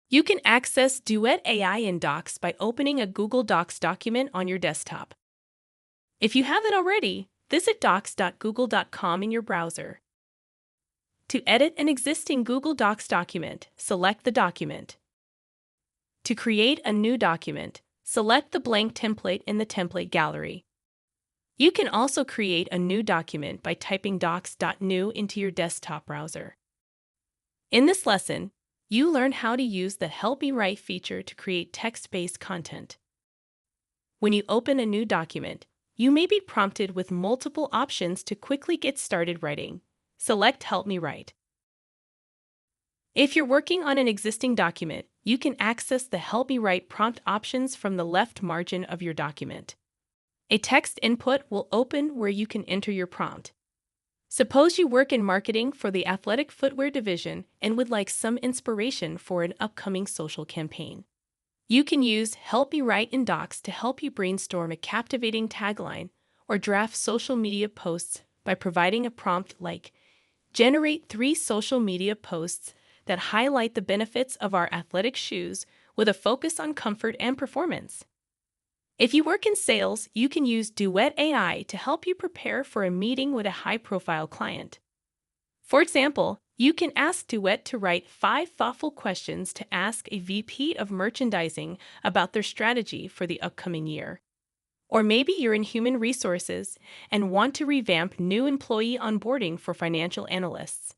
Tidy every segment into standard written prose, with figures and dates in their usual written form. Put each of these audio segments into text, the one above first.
You can access Duet AI in Docs by opening a Google Docs document on your desktop. If you haven't already, visit docs.google.com in your browser. To edit an existing Google Docs document, select the document. To create a new document, select the blank template in the template gallery. You can also create a new document by typing docs.new into your desktop browser. In this lesson, you learn how to use the Help Me Write feature to create text-based content. When you open a new document, you may be prompted with multiple options to quickly get started writing. Select Help Me Write. If you're working on an existing document, you can access the Help Me Write prompt options from the left margin of your document. A text input will open where you can enter your prompt. Suppose you work in marketing for the athletic footwear division and would like some inspiration for an upcoming social campaign. You can use Help Me Write in Docs to help you brainstorm a captivating tagline or draft social media posts by providing a prompt like, "Generate 3 social media posts that highlight the benefits of our athletic shoes with a focus on comfort and performance." If you work in sales, you can use Duet AI to help you prepare for a meeting with a high-profile client. For example, you can ask Duet to write 5 thoughtful questions to ask a VP of merchandising about their strategy for the upcoming year. Or maybe you're in human resources and want to revamp new employee onboarding for financial analysts.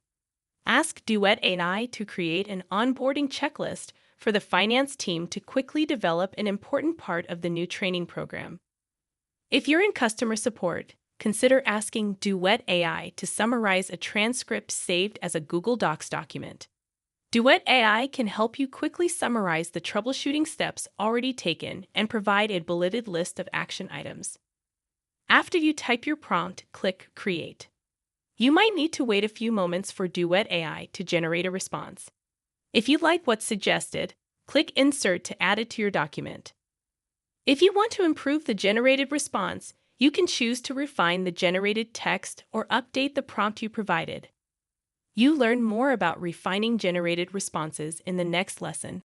Ask Duet AI to create an onboarding checklist for the finance team to quickly develop an important part of the new training program. If you're in customer support, consider asking Duet AI to summarize a transcript saved as a Google Docs document. Duet AI can help you quickly summarize the troubleshooting steps already taken and provide a bulleted list of action items. After you type your prompt, click Create. You might need to wait a few moments for Duet AI to generate a response. If you like what's suggested, click Insert to add it to your document. If you want to improve the generated response, you can choose to refine the generated text or update the prompt you provided. You learn more about refining generated responses in the next lesson.